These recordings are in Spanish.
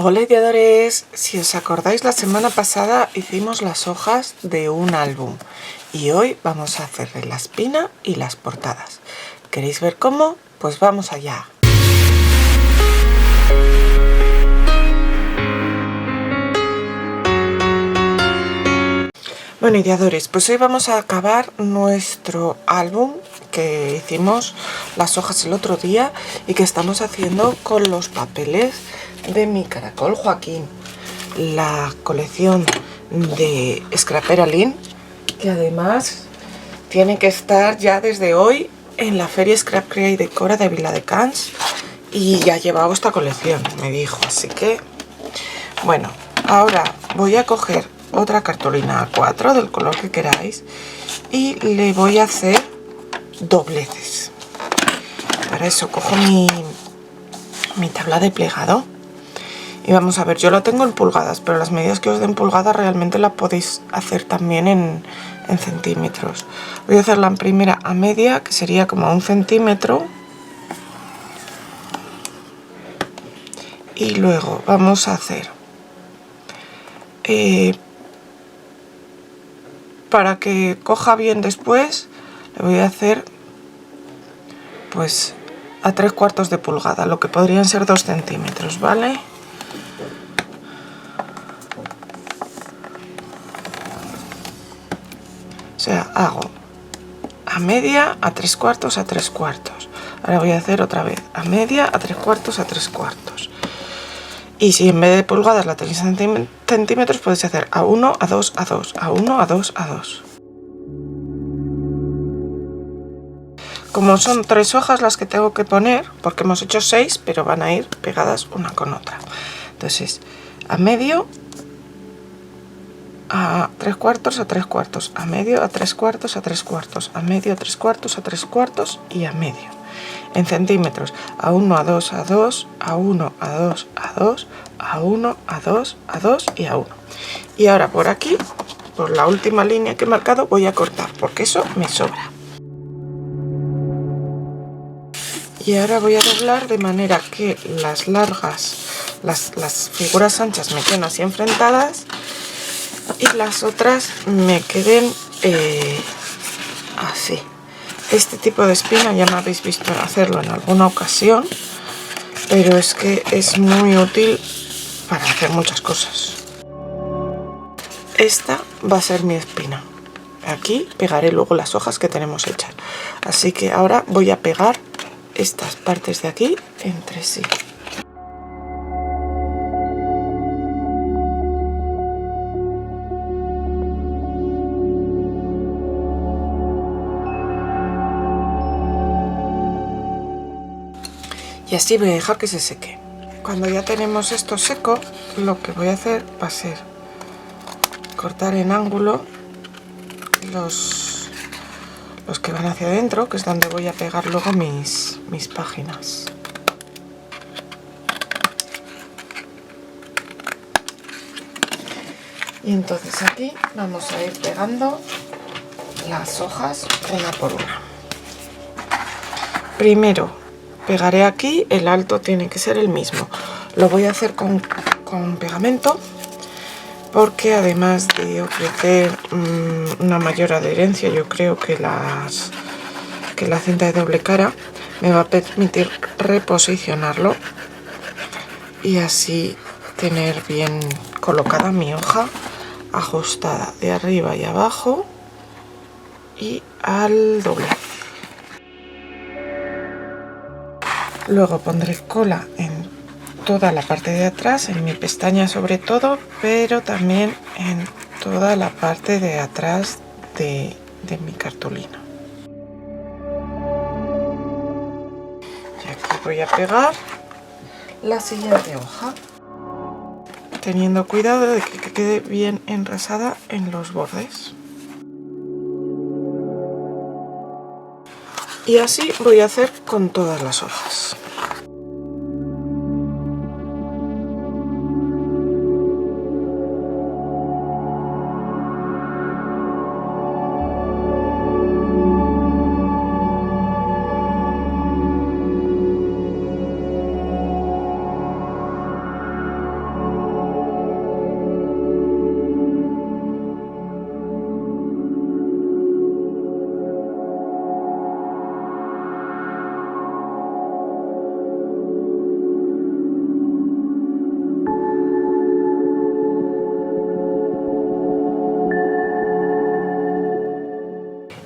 Hola ideadores, si os acordáis la semana pasada hicimos las hojas de un álbum y hoy vamos a hacerle la espina y las portadas. ¿Queréis ver cómo? Pues vamos allá. Bueno ideadores, pues hoy vamos a acabar nuestro álbum que hicimos las hojas el otro día y que estamos haciendo con los papeles de mi caracol Joaquín, la colección de Scrapera Lynn, que además tiene que estar ya desde hoy en la feria Scrap Crea y Decora de Viladecans y ya llevaba esta colección, me dijo, así que bueno, ahora voy a coger otra cartulina A4 del color que queráis y le voy a hacer dobleces. Para eso cojo mi tabla de plegado y vamos a ver, yo la tengo en pulgadas, pero las medidas que os den pulgadas realmente la podéis hacer también en centímetros. Voy a hacerla en primera a media, que sería como 1 centímetro, y luego vamos a hacer para que coja bien después, le voy a hacer pues a 3/4 de pulgada, lo que podrían ser 2 centímetros, ¿vale? O sea, hago a media, a 3/4, a 3/4. Ahora voy a hacer otra vez a media, a 3/4, a 3/4. Y si en vez de pulgadas la tenéis en centímetros, podéis hacer a 1, a 2, a 2, a 1, a 2, a 2. Como son 3 hojas las que tengo que poner, porque hemos hecho 6, pero van a ir pegadas una con otra. Entonces, a medio, a 3/4, a 3/4, a medio, a 3/4, a 3/4, a medio, a 3/4, a 3/4 y a medio. En centímetros, a 1, a 2, a 2, a 1, a 2, a 2, a 1, a 2, a 2 y a 1. Y ahora por aquí, por la última línea que he marcado, voy a cortar, porque eso me sobra. Y ahora voy a doblar de manera que las largas, las figuras anchas me queden así enfrentadas y las otras me queden así. Este tipo de espina ya me habéis visto hacerlo en alguna ocasión, pero es que es muy útil para hacer muchas cosas. Esta va a ser mi espina. Aquí pegaré luego las hojas que tenemos hechas. Así que ahora voy a pegar estas partes de aquí entre sí. Y así voy a dejar que se seque. Cuando ya tenemos esto seco, lo que voy a hacer va a ser cortar en ángulo los que van hacia adentro, que es donde voy a pegar luego mis páginas. Y entonces aquí vamos a ir pegando las hojas una por una. Primero pegaré aquí, el alto tiene que ser el mismo. Lo voy a hacer con pegamento, porque además de ofrecer una mayor adherencia, yo creo que la cinta de doble cara me va a permitir reposicionarlo y así tener bien colocada mi hoja, ajustada de arriba y abajo y al doble. Luego pondré cola en toda la parte de atrás, en mi pestaña sobre todo, pero también en toda la parte de atrás de mi cartulina. Y aquí voy a pegar la siguiente hoja, teniendo cuidado de que quede bien enrasada en los bordes. Y así voy a hacer con todas las hojas.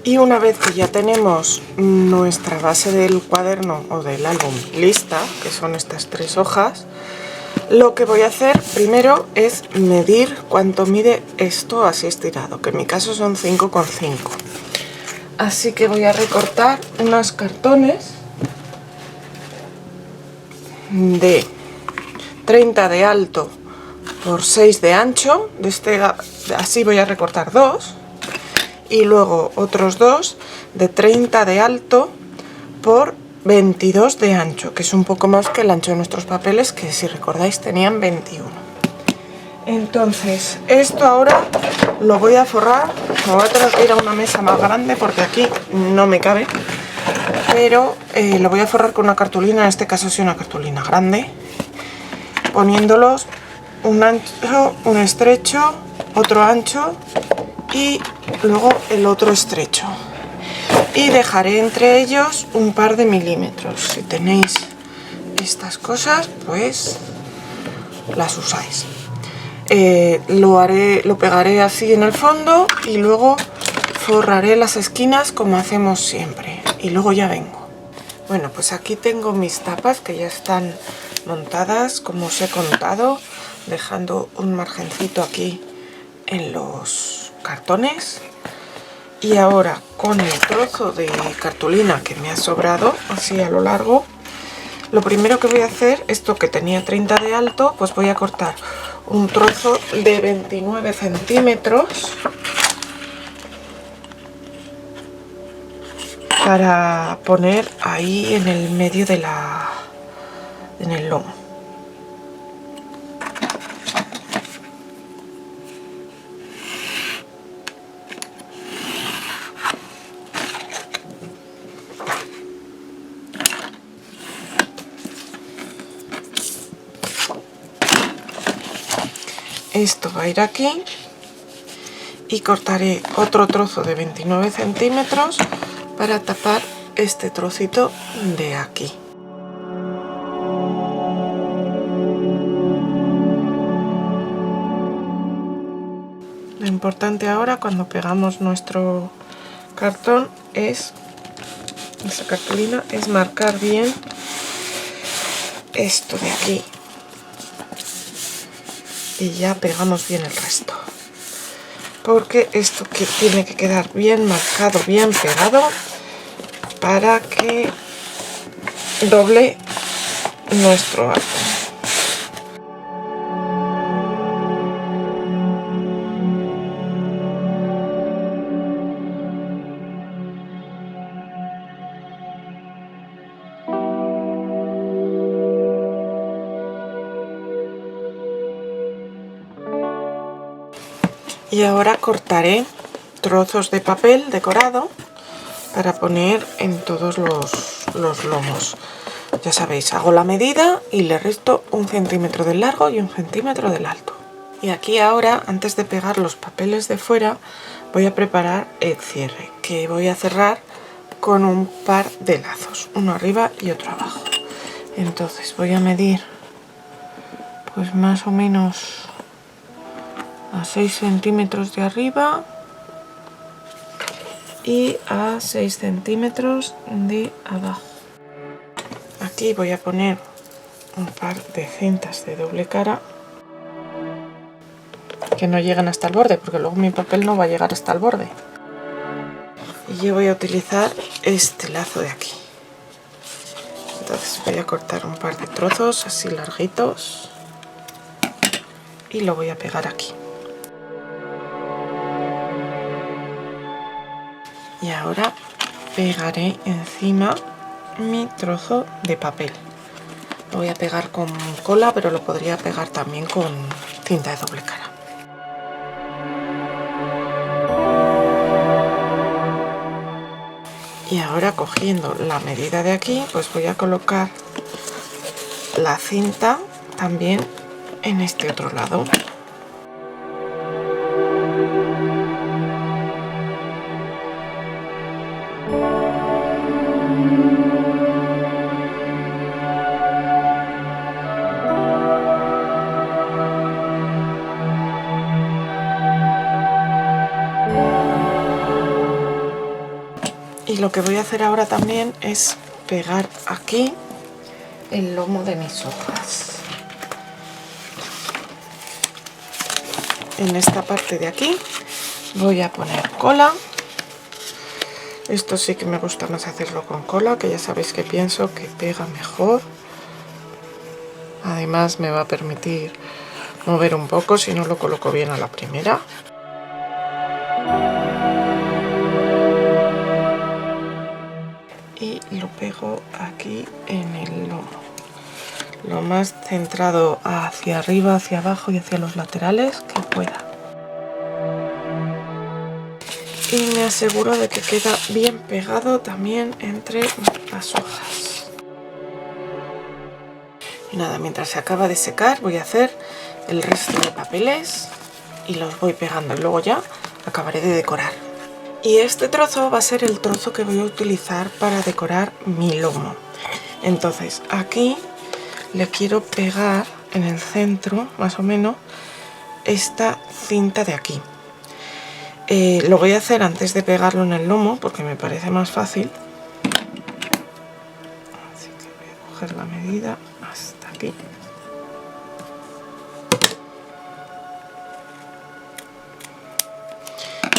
Y una vez que ya tenemos nuestra base del cuaderno o del álbum lista, que son estas 3 hojas, lo que voy a hacer primero es medir cuánto mide esto así estirado, que en mi caso son 5,5. Así que voy a recortar unos cartones de 30 de alto por 6 de ancho, así voy a recortar 2, y luego otros 2 de 30 de alto por 22 de ancho, que es un poco más que el ancho de nuestros papeles, que si recordáis tenían 21. Entonces esto ahora lo voy a forrar. Me voy a tener que ir a una mesa más grande porque aquí no me cabe, pero lo voy a forrar con una cartulina, en este caso sí una cartulina grande, poniéndolos un ancho, un estrecho, otro ancho y luego el otro estrecho, y dejaré entre ellos un par de milímetros. Si tenéis estas cosas, pues las usáis. Lo pegaré así en el fondo y luego forraré las esquinas como hacemos siempre, y luego ya vengo. Bueno, pues aquí tengo mis tapas que ya están montadas como os he contado, dejando un margencito aquí en los cartones. Y ahora con el trozo de cartulina que me ha sobrado así a lo largo, lo primero que voy a hacer, esto que tenía 30 de alto, pues voy a cortar un trozo de 29 centímetros para poner ahí en el medio de en el lomo. Esto va a ir aquí y cortaré otro trozo de 29 centímetros para tapar este trocito de aquí. Lo importante ahora cuando pegamos nuestro cartón nuestra cartulina, es marcar bien esto de aquí. Y ya pegamos bien el resto, porque esto que tiene que quedar bien marcado, bien pegado, para que doble nuestro álbum. Y ahora cortaré trozos de papel decorado para poner en todos los lomos. Ya sabéis, hago la medida y le resto 1 centímetro del largo y 1 centímetro del alto. Y aquí ahora, antes de pegar los papeles de fuera, voy a preparar el cierre, que voy a cerrar con un par de lazos, uno arriba y otro abajo. Entonces voy a medir pues más o menos a 6 centímetros de arriba y a 6 centímetros de abajo. Aquí voy a poner un par de cintas de doble cara que no lleguen hasta el borde, porque luego mi papel no va a llegar hasta el borde. Y yo voy a utilizar este lazo de aquí. Entonces voy a cortar un par de trozos así larguitos y lo voy a pegar aquí. Y ahora pegaré encima mi trozo de papel. Lo voy a pegar con cola, pero lo podría pegar también con cinta de doble cara. Y ahora, cogiendo la medida de aquí, pues voy a colocar la cinta también en este otro lado. lo que voy a hacer ahora también es pegar aquí el lomo de mis hojas. En esta parte de aquí voy a poner cola. Esto sí que me gusta más hacerlo con cola, que ya sabéis que pienso que pega mejor. Además me va a permitir mover un poco si no lo coloco bien a la primera. Y lo pego aquí en el lomo, lo más centrado hacia arriba, hacia abajo y hacia los laterales que pueda. Y me aseguro de que queda bien pegado también entre las hojas. Y nada, mientras se acaba de secar voy a hacer el resto de papeles y los voy pegando y luego ya acabaré de decorar. Y este trozo va a ser el trozo que voy a utilizar para decorar mi lomo. Entonces aquí le quiero pegar en el centro, más o menos, esta cinta de aquí. Lo voy a hacer antes de pegarlo en el lomo porque me parece más fácil. Así que voy a coger la medida hasta aquí.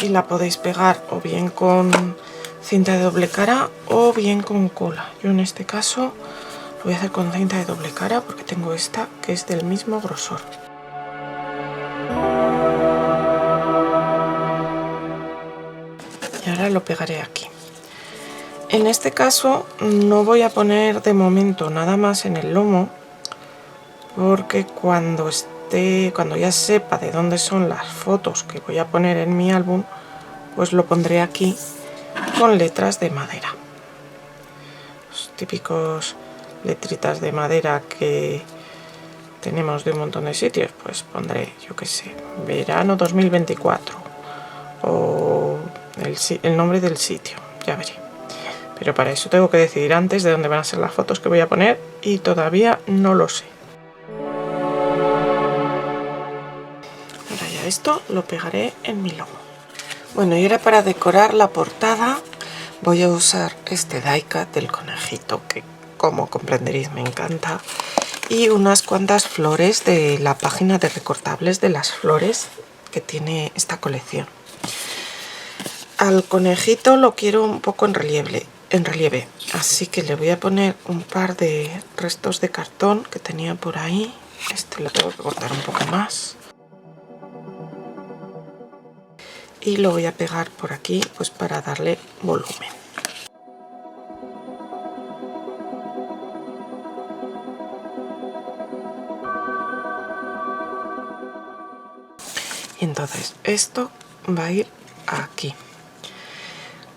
Y la podéis pegar o bien con cinta de doble cara o bien con cola. Yo en este caso lo voy a hacer con cinta de doble cara porque tengo esta que es del mismo grosor. Y ahora lo pegaré aquí. En este caso no voy a poner de momento nada más en el lomo porque cuando ya sepa de dónde son las fotos que voy a poner en mi álbum, pues lo pondré aquí con letras de madera. Los típicos letritas de madera que tenemos de un montón de sitios, pues pondré, yo qué sé, verano 2024 o el nombre del sitio, ya veré. Pero para eso tengo que decidir antes de dónde van a ser las fotos que voy a poner y todavía no lo sé. Ahora ya esto lo pegaré en mi lomo. Bueno, y ahora para decorar la portada voy a usar este die cut del conejito, que como comprenderéis me encanta, y unas cuantas flores de la página de recortables de las flores que tiene esta colección. Al conejito lo quiero un poco en relieve, así que le voy a poner un par de restos de cartón que tenía por ahí. Este lo tengo que cortar un poco más. Y lo voy a pegar por aquí pues para darle volumen. Y entonces esto va a ir aquí.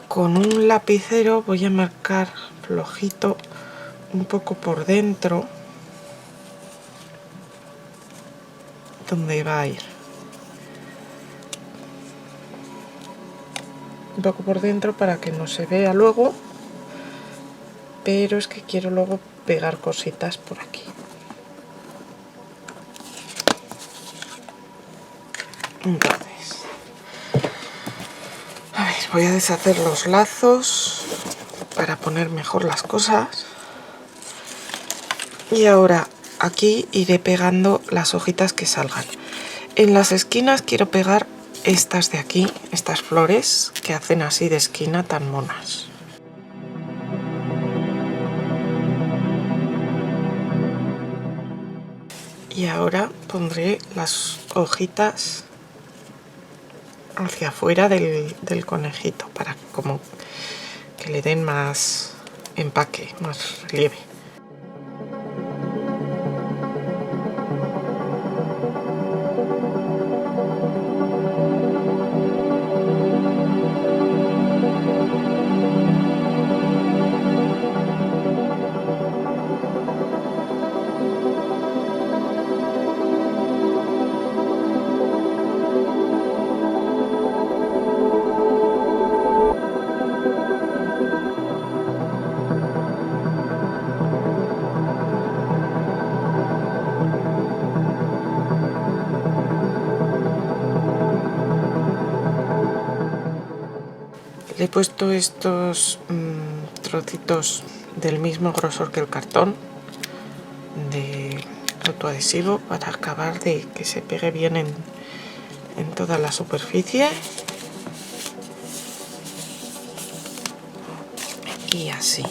Con un lapicero voy a marcar flojito un poco por dentro donde va a ir. Un poco por dentro para que no se vea luego, pero es que quiero luego pegar cositas por aquí. Entonces, a ver, voy a deshacer los lazos para poner mejor las cosas. Y ahora aquí iré pegando las hojitas que salgan. En las esquinas quiero pegar estas de aquí, estas flores que hacen así de esquina tan monas. Y ahora pondré las hojitas hacia afuera del conejito para como que le den más empaque, más relieve. Le he puesto estos trocitos del mismo grosor que el cartón de autoadhesivo para acabar de que se pegue bien en toda la superficie. Y así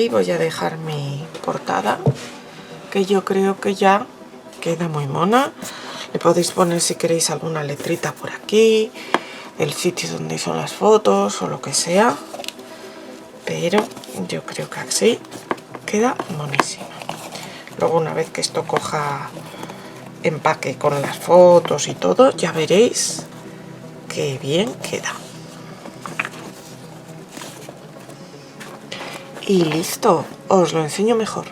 voy a dejar mi portada, que yo creo que ya queda muy mona. Le podéis poner si queréis alguna letrita por aquí, el sitio donde son las fotos o lo que sea, pero yo creo que así queda monísima. Luego, una vez que esto coja empaque con las fotos y todo, ya veréis qué bien queda. Y listo, os lo enseño mejor.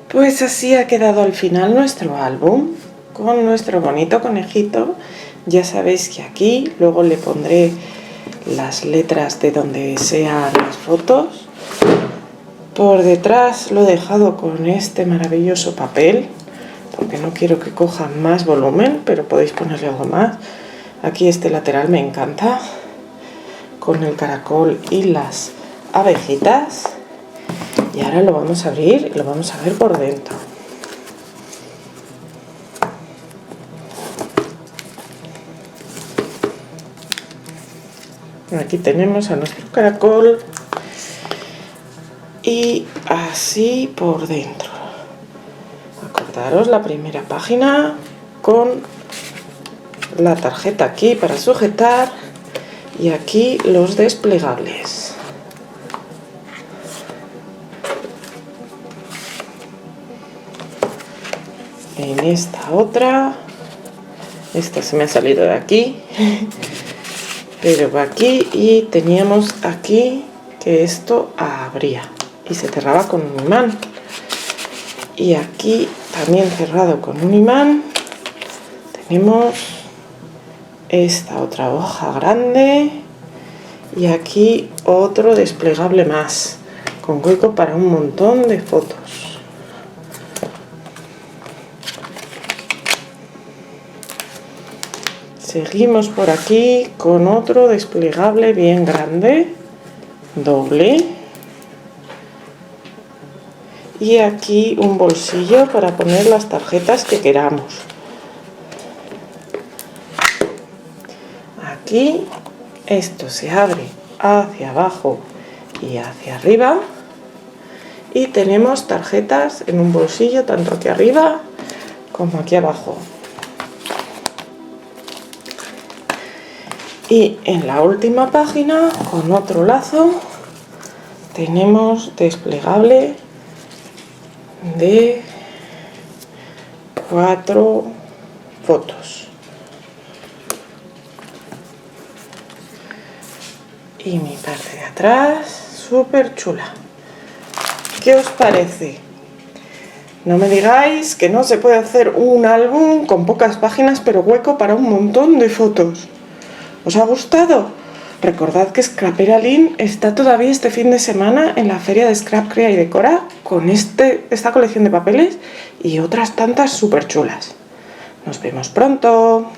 Pues así ha quedado al final nuestro álbum con nuestro bonito conejito. Ya sabéis que aquí luego le pondré las letras de donde sean las fotos. Por detrás lo he dejado con este maravilloso papel, porque no quiero que coja más volumen, pero podéis ponerle algo más. Aquí este lateral me encanta, con el caracol y las abejitas. Y ahora lo vamos a abrir y lo vamos a ver por dentro. Aquí tenemos a nuestro caracol y así por dentro. Acordaros la primera página con la tarjeta aquí para sujetar y aquí los desplegables. En esta otra, esta se me ha salido de aquí, pero va aquí y teníamos aquí que esto abría y se cerraba con un imán. Y aquí también cerrado con un imán tenemos esta otra hoja grande y aquí otro desplegable más con hueco para un montón de fotos. Seguimos por aquí con otro desplegable bien grande, doble. Y aquí un bolsillo para poner las tarjetas que queramos. Aquí esto se abre hacia abajo y hacia arriba. Y tenemos tarjetas en un bolsillo tanto aquí arriba como aquí abajo. Y en la última página, con otro lazo, tenemos desplegable de 4 fotos. Y mi parte de atrás, súper chula. ¿Qué os parece? No me digáis que no se puede hacer un álbum con pocas páginas pero hueco para un montón de fotos. ¿Os ha gustado? Recordad que Scrapera Lynn está todavía este fin de semana en la feria de Scrap Crea y Decora con esta colección de papeles y otras tantas súper chulas. Nos vemos pronto.